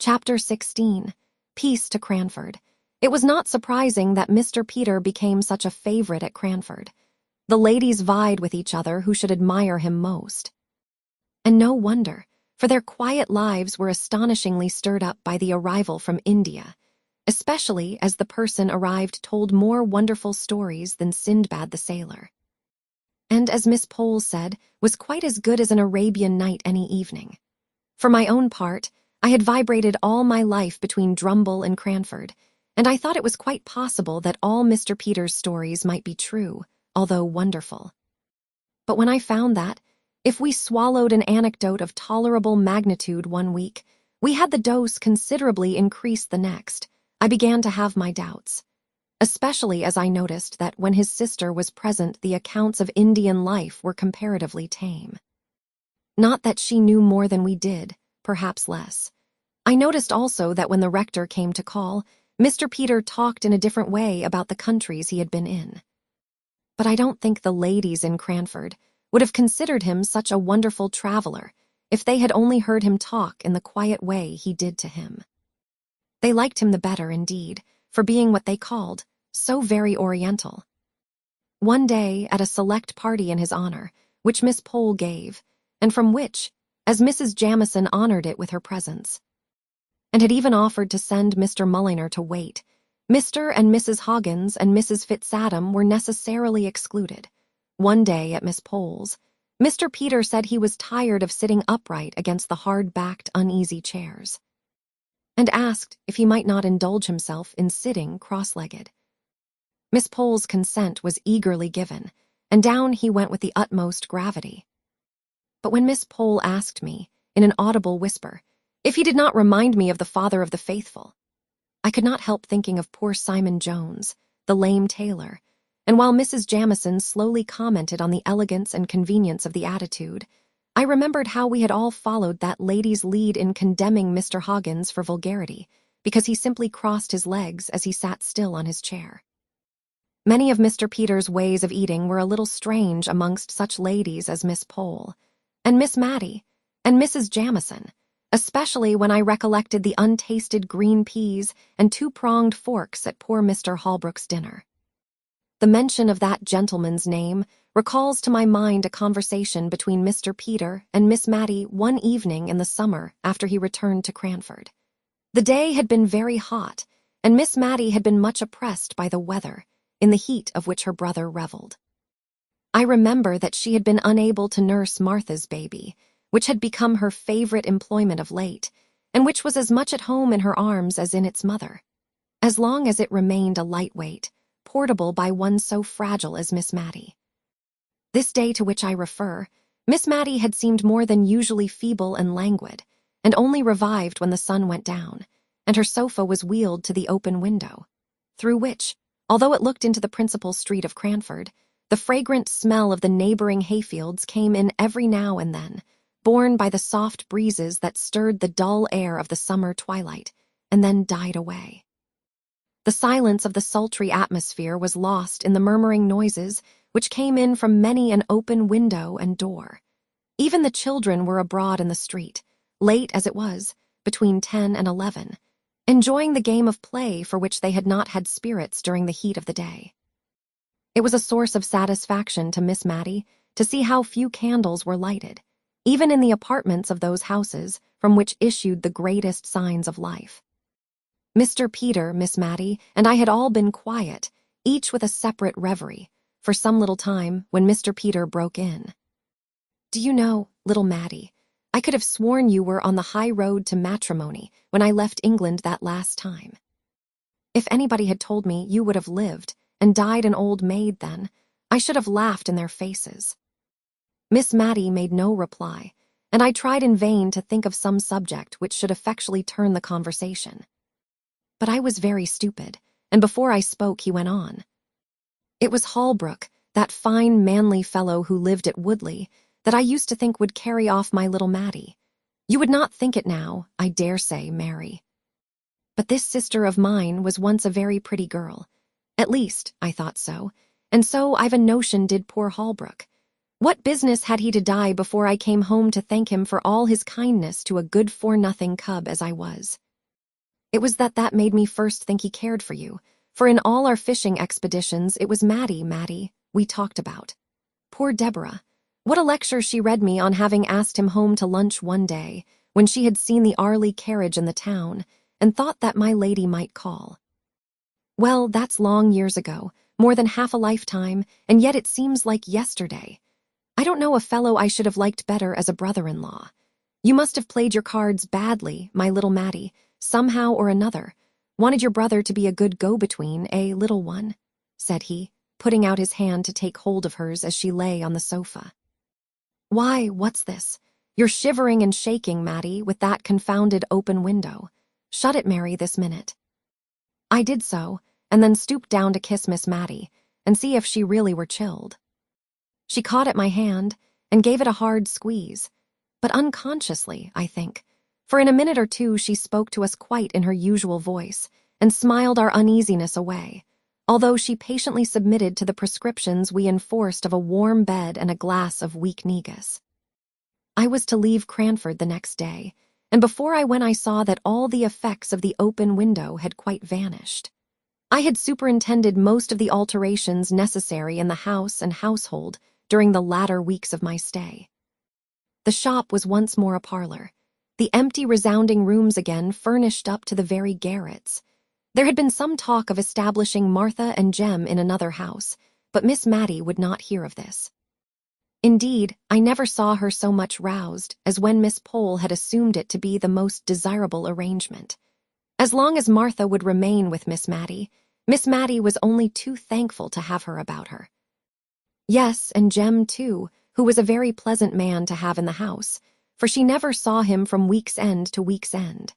Chapter 16. Peace to Cranford. It was not surprising that Mr. Peter became such a favorite at Cranford. The ladies vied with each other who should admire him most. And no wonder, for their quiet lives were astonishingly stirred up by the arrival from India, especially as the person arrived told more wonderful stories than Sindbad the sailor. And as Miss Pole said, was quite as good as an Arabian night any evening. For my own part, I had vibrated all my life between Drumble and Cranford, and I thought it was quite possible that all Mr. Peter's stories might be true, although wonderful. But when I found that, if we swallowed an anecdote of tolerable magnitude one week, we had the dose considerably increased the next, I began to have my doubts, especially as I noticed that when his sister was present the accounts of Indian life were comparatively tame. Not that she knew more than we did, perhaps less. I noticed also that when the rector came to call, Mr. Peter talked in a different way about the countries he had been in. But I don't think the ladies in Cranford would have considered him such a wonderful traveler if they had only heard him talk in the quiet way he did to him. They liked him the better, indeed, for being what they called so very oriental. One day, at a select party in his honor, which Miss Pole gave, and from which, as Mrs. Jamison honored it with her presence, and had even offered to send Mr. Mulliner to wait, Mr. and Mrs. Hoggins and Mrs. Fitzadam were necessarily excluded. One day at Miss Pole's, Mr. Peter said he was tired of sitting upright against the hard-backed, uneasy chairs, and asked if he might not indulge himself in sitting cross-legged. Miss Pole's consent was eagerly given, and down he went with the utmost gravity. But when Miss Pole asked me, in an audible whisper, if he did not remind me of the father of the faithful, I could not help thinking of poor Simon Jones, the lame tailor, and while Mrs. Jamison slowly commented on the elegance and convenience of the attitude, I remembered how we had all followed that lady's lead in condemning Mr. Hoggins for vulgarity, because he simply crossed his legs as he sat still on his chair. Many of Mr. Peter's ways of eating were a little strange amongst such ladies as Miss Pole, and Miss Mattie, and Mrs. Jamison, especially when I recollected the untasted green peas and two-pronged forks at poor Mr. Holbrook's dinner. The mention of that gentleman's name recalls to my mind a conversation between Mr. Peter and Miss Mattie one evening in the summer after he returned to Cranford. The day had been very hot, and Miss Mattie had been much oppressed by the weather, in the heat of which her brother reveled. I remember that she had been unable to nurse Martha's baby, which had become her favorite employment of late, and which was as much at home in her arms as in its mother, as long as it remained a lightweight, portable by one so fragile as Miss Mattie. This day to which I refer, Miss Mattie had seemed more than usually feeble and languid, and only revived when the sun went down, and her sofa was wheeled to the open window, through which, although it looked into the principal street of Cranford, the fragrant smell of the neighboring hayfields came in every now and then, borne by the soft breezes that stirred the dull air of the summer twilight, and then died away. The silence of the sultry atmosphere was lost in the murmuring noises which came in from many an open window and door. Even the children were abroad in the street, late as it was, between 10 and 11, enjoying the game of play for which they had not had spirits during the heat of the day. It was a source of satisfaction to Miss Mattie to see how few candles were lighted, even in the apartments of those houses from which issued the greatest signs of life. Mr. Peter, Miss Mattie, and I had all been quiet, each with a separate reverie, for some little time when Mr. Peter broke in. "Do you know, little Mattie, I could have sworn you were on the high road to matrimony when I left England that last time. If anybody had told me you would have lived and died an old maid then, I should have laughed in their faces." Miss Mattie made no reply, and I tried in vain to think of some subject which should effectually turn the conversation. But I was very stupid, and before I spoke he went on. "It was Holbrook, that fine manly fellow who lived at Woodley, that I used to think would carry off my little Mattie. You would not think it now, I dare say, Mary. But this sister of mine was once a very pretty girl. At least, I thought so, and so I've a notion did poor Holbrook. What business had he to die before I came home to thank him for all his kindness to a good-for-nothing cub as I was? It was that made me first think he cared for you, for in all our fishing expeditions it was Maddie, we talked about. Poor Deborah. What a lecture she read me on having asked him home to lunch one day, when she had seen the Arley carriage in the town, and thought that my lady might call. Well, that's long years ago, more than half a lifetime, and yet it seems like yesterday. I don't know a fellow I should have liked better as a brother-in-law. You must have played your cards badly, my little Maddie, somehow or another. Wanted your brother to be a good go-between, little one? Said he, putting out his hand to take hold of hers as she lay on the sofa. Why, what's this? You're shivering and shaking, Maddie, with that confounded open window. Shut it, Mary, this minute. I did so, and then stooped down to kiss Miss Maddie, and see if she really were chilled. She caught at my hand, and gave it a hard squeeze, but unconsciously, I think, for in a minute or two she spoke to us quite in her usual voice, and smiled our uneasiness away, although she patiently submitted to the prescriptions we enforced of a warm bed and a glass of weak negus. I was to leave Cranford the next day, and before I went I saw that all the effects of the open window had quite vanished. I had superintended most of the alterations necessary in the house and household during the latter weeks of my stay. The shop was once more a parlor, the empty resounding rooms again furnished up to the very garrets. There had been some talk of establishing Martha and Jem in another house, but Miss Maddie would not hear of this. Indeed, I never saw her so much roused as when Miss Pole had assumed it to be the most desirable arrangement. As long as Martha would remain with Miss Maddie was only too thankful to have her about her. Yes, and Jem, too, who was a very pleasant man to have in the house, for she never saw him from week's end to week's end.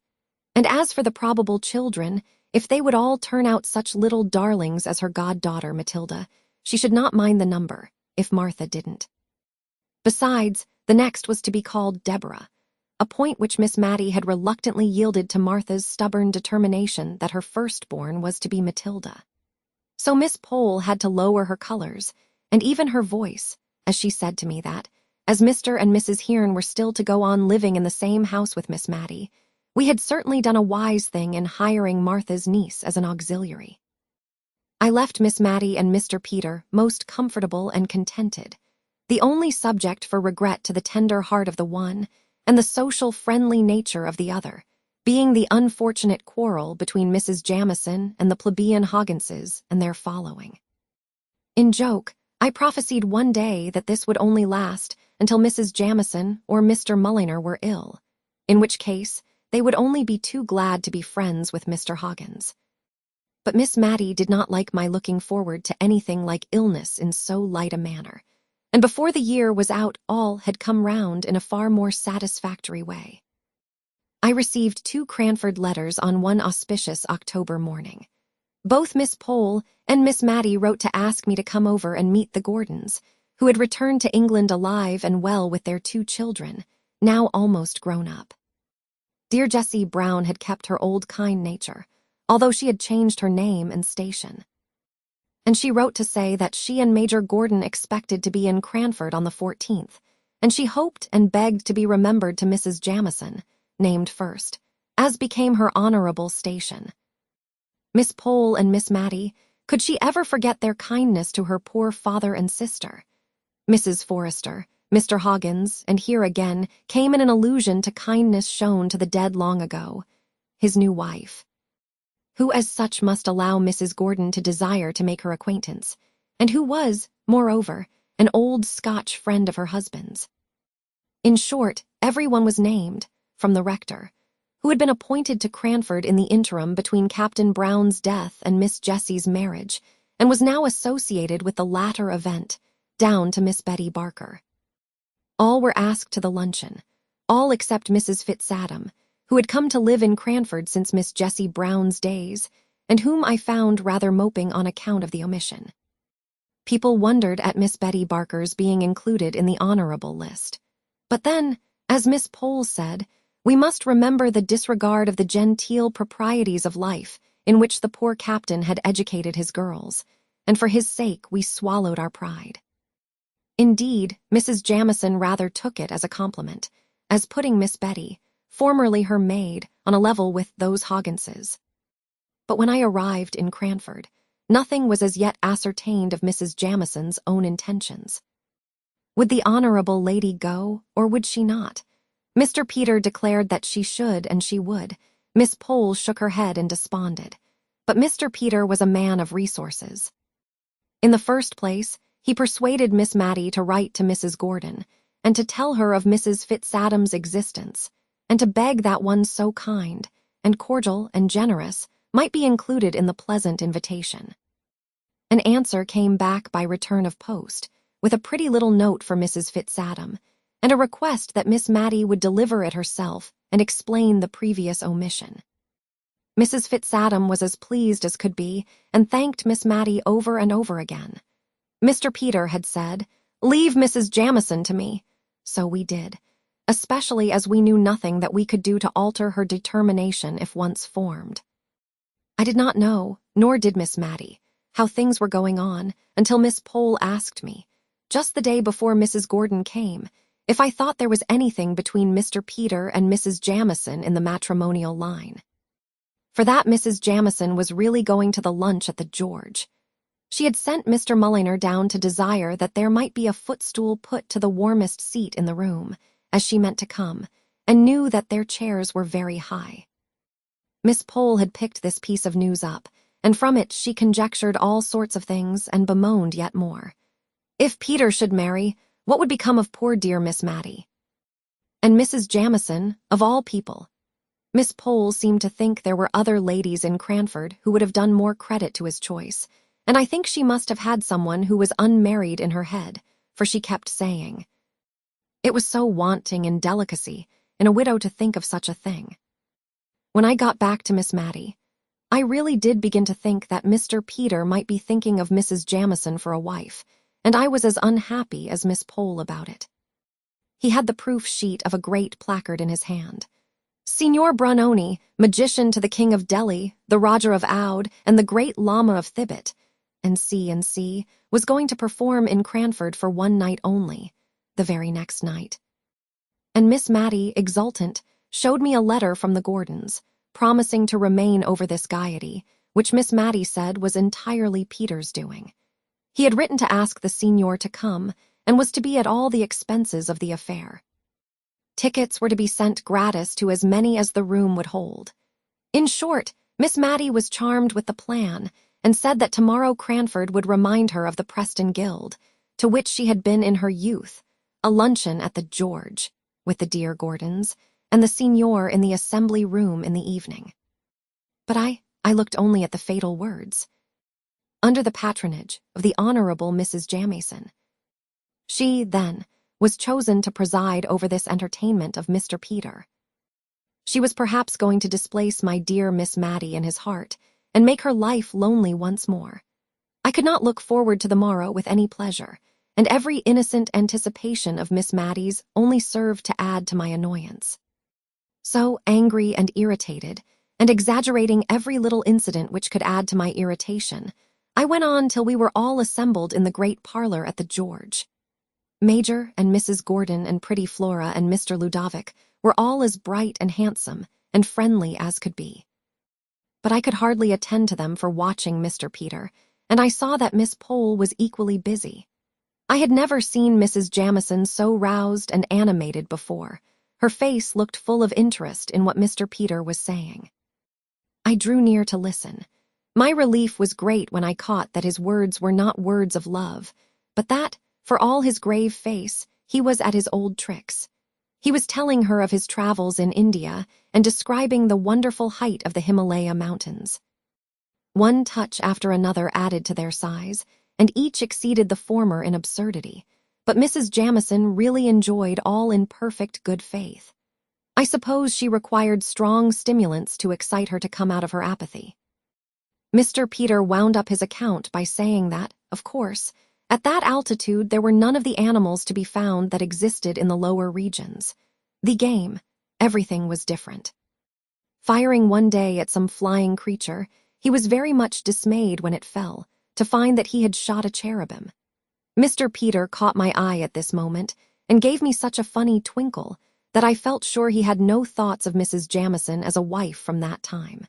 And as for the probable children, if they would all turn out such little darlings as her goddaughter Matilda, she should not mind the number, if Martha didn't. Besides, the next was to be called Deborah, a point which Miss Maddie had reluctantly yielded to Martha's stubborn determination that her firstborn was to be Matilda. So Miss Pole had to lower her colors, and even her voice, as she said to me that, as Mr. and Mrs. Hearn were still to go on living in the same house with Miss Maddie, we had certainly done a wise thing in hiring Martha's niece as an auxiliary. I left Miss Maddie and Mr. Peter most comfortable and contented, the only subject for regret to the tender heart of the one, and the social friendly nature of the other, being the unfortunate quarrel between Mrs. Jamison and the plebeian Hogginses and their following. In joke, I prophesied one day that this would only last until Mrs. Jamison or Mr. Mulliner were ill, in which case they would only be too glad to be friends with Mr. Hoggins. But Miss Maddie did not like my looking forward to anything like illness in so light a manner, and before the year was out all had come round in a far more satisfactory way. I received 2 Cranford letters on one auspicious October morning. Both Miss Pole and Miss Maddie wrote to ask me to come over and meet the Gordons, who had returned to England alive and well with their 2 children, now almost grown up. Dear Jessie Brown had kept her old kind nature, although she had changed her name and station. And she wrote to say that she and Major Gordon expected to be in Cranford on the 14th, and she hoped and begged to be remembered to Mrs. Jamison, named first, as became her honorable station. Miss Pole and Miss Maddie, could she ever forget their kindness to her poor father and sister? Mrs. Forrester, Mr. Hoggins, and here again came in an allusion to kindness shown to the dead long ago, his new wife, who as such must allow Mrs. Gordon to desire to make her acquaintance, and who was, moreover, an old Scotch friend of her husband's. In short, everyone was named, from the rector, who had been appointed to Cranford in the interim between Captain Brown's death and Miss Jessie's marriage, and was now associated with the latter event, down to Miss Betty Barker. All were asked to the luncheon, all except Mrs. Fitzadam, who had come to live in Cranford since Miss Jessie Brown's days, and whom I found rather moping on account of the omission. People wondered at Miss Betty Barker's being included in the honorable list. But then, as Miss Pole said, we must remember the disregard of the genteel proprieties of life in which the poor captain had educated his girls, and for his sake we swallowed our pride. Indeed, Mrs. Jamison rather took it as a compliment, as putting Miss Betty, formerly her maid, on a level with those Hogginses. But when I arrived in Cranford, nothing was as yet ascertained of Mrs. Jamison's own intentions. Would the Honorable Lady go, or would she not? Mr. Peter declared that she should and she would. Miss Pole shook her head and desponded. But Mr. Peter was a man of resources. In the first place, he persuaded Miss Mattie to write to Mrs. Gordon, and to tell her of Mrs. Fitzadam's existence, and to beg that one so kind, and cordial, and generous might be included in the pleasant invitation. An answer came back by return of post, with a pretty little note for Mrs. Fitzadam, and a request that Miss Mattie would deliver it herself and explain the previous omission. Mrs. Fitzadam was as pleased as could be, and thanked Miss Mattie over and over again. Mr. Peter had said, "Leave Mrs. Jamison to me." So we did, especially as we knew nothing that we could do to alter her determination if once formed. I did not know, nor did Miss Mattie, how things were going on until Miss Pole asked me, just the day before Mrs. Gordon came, if I thought there was anything between Mr. Peter and Mrs. Jamison in the matrimonial line. For that Mrs. Jamison was really going to the lunch at the George. She had sent Mr. Mulliner down to desire that there might be a footstool put to the warmest seat in the room, as she meant to come, and knew that their chairs were very high. Miss Pole had picked this piece of news up, and from it she conjectured all sorts of things and bemoaned yet more. If Peter should marry, what would become of poor dear Miss Mattie? And Mrs. Jamison, of all people. Miss Pole seemed to think there were other ladies in Cranford who would have done more credit to his choice, and I think she must have had someone who was unmarried in her head, for she kept saying, "It was so wanting in delicacy in a widow to think of such a thing." When I got back to Miss Mattie, I really did begin to think that Mr. Peter might be thinking of Mrs. Jamison for a wife, and I was as unhappy as Miss Pole about it. He had the proof sheet of a great placard in his hand. Signor Brunoni, magician to the King of Delhi, the Roger of Oude, and the great Lama of Thibet, and C., was going to perform in Cranford for one night only, the very next night. And Miss Mattie, exultant, showed me a letter from the Gordons, promising to remain over this gaiety, which Miss Mattie said was entirely Peter's doing. He had written to ask the signor to come, and was to be at all the expenses of the affair. Tickets were to be sent gratis to as many as the room would hold. In short, Miss Mattie was charmed with the plan, and said that tomorrow Cranford would remind her of the Preston Guild, to which she had been in her youth, a luncheon at the George, with the dear Gordons, and the signor in the assembly room in the evening. But I looked only at the fatal words. Under the patronage of the Honorable Mrs. Jamison. She, then, was chosen to preside over this entertainment of Mr. Peter. She was perhaps going to displace my dear Miss Mattie in his heart, and make her life lonely once more. I could not look forward to the morrow with any pleasure, and every innocent anticipation of Miss Mattie's only served to add to my annoyance. So angry and irritated, and exaggerating every little incident which could add to my irritation, I went on till we were all assembled in the great parlor at the George. Major and Mrs. Gordon and pretty Flora and Mr. Ludovic were all as bright and handsome and friendly as could be. But I could hardly attend to them for watching Mr. Peter, and I saw that Miss Pole was equally busy. I had never seen Mrs. Jamison so roused and animated before. Her face looked full of interest in what Mr. Peter was saying. I drew near to listen. My relief was great when I caught that his words were not words of love, but that, for all his grave face, he was at his old tricks. He was telling her of his travels in India and describing the wonderful height of the Himalaya mountains. One touch after another added to their size, and each exceeded the former in absurdity, but Mrs. Jamison really enjoyed all in perfect good faith. I suppose she required strong stimulants to excite her to come out of her apathy. Mr. Peter wound up his account by saying that, of course, at that altitude there were none of the animals to be found that existed in the lower regions. The game, everything was different. Firing one day at some flying creature, he was very much dismayed when it fell, to find that he had shot a cherubim. Mr. Peter caught my eye at this moment, and gave me such a funny twinkle that I felt sure he had no thoughts of Mrs. Jamison as a wife from that time.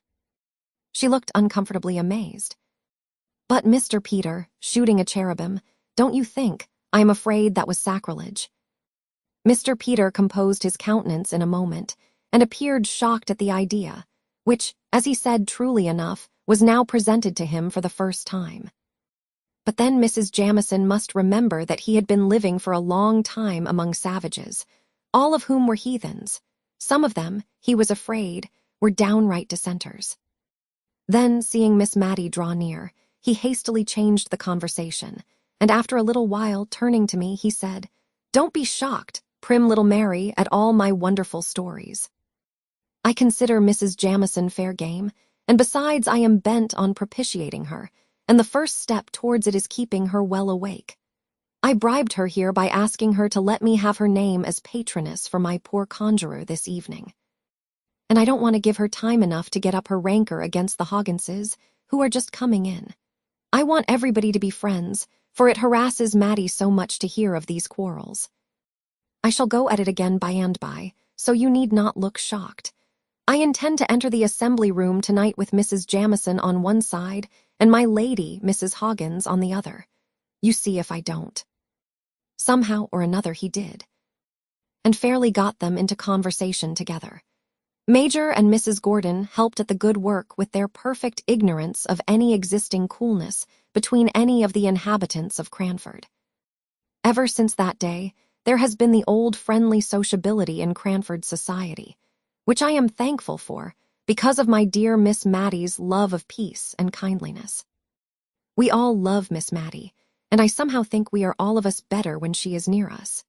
She looked uncomfortably amazed. "But, Mr. Peter, shooting a cherubim, don't you think? I am afraid that was sacrilege." Mr. Peter composed his countenance in a moment, and appeared shocked at the idea, which, as he said truly enough, was now presented to him for the first time. But then Mrs. Jamison must remember that he had been living for a long time among savages, all of whom were heathens. Some of them, he was afraid, were downright dissenters. Then, seeing Miss Mattie draw near, he hastily changed the conversation, and after a little while, turning to me, he said, "Don't be shocked, prim little Mary, at all my wonderful stories. I consider Mrs. Jamison fair game, and besides I am bent on propitiating her, and the first step towards it is keeping her well awake. I bribed her here by asking her to let me have her name as patroness for my poor conjurer this evening. And I don't want to give her time enough to get up her rancor against the Hogginses, who are just coming in. I want everybody to be friends, for it harasses Mattie so much to hear of these quarrels. I shall go at it again by and by, so you need not look shocked. I intend to enter the assembly room tonight with Mrs. Jamison on one side and my lady, Mrs. Hoggins, on the other. You see if I don't." Somehow or another he did, and fairly got them into conversation together. Major and Mrs. Gordon helped at the good work with their perfect ignorance of any existing coolness between any of the inhabitants of Cranford. Ever since that day, there has been the old friendly sociability in Cranford society, which I am thankful for because of my dear Miss Mattie's love of peace and kindliness. We all love Miss Mattie, and I somehow think we are all of us better when she is near us.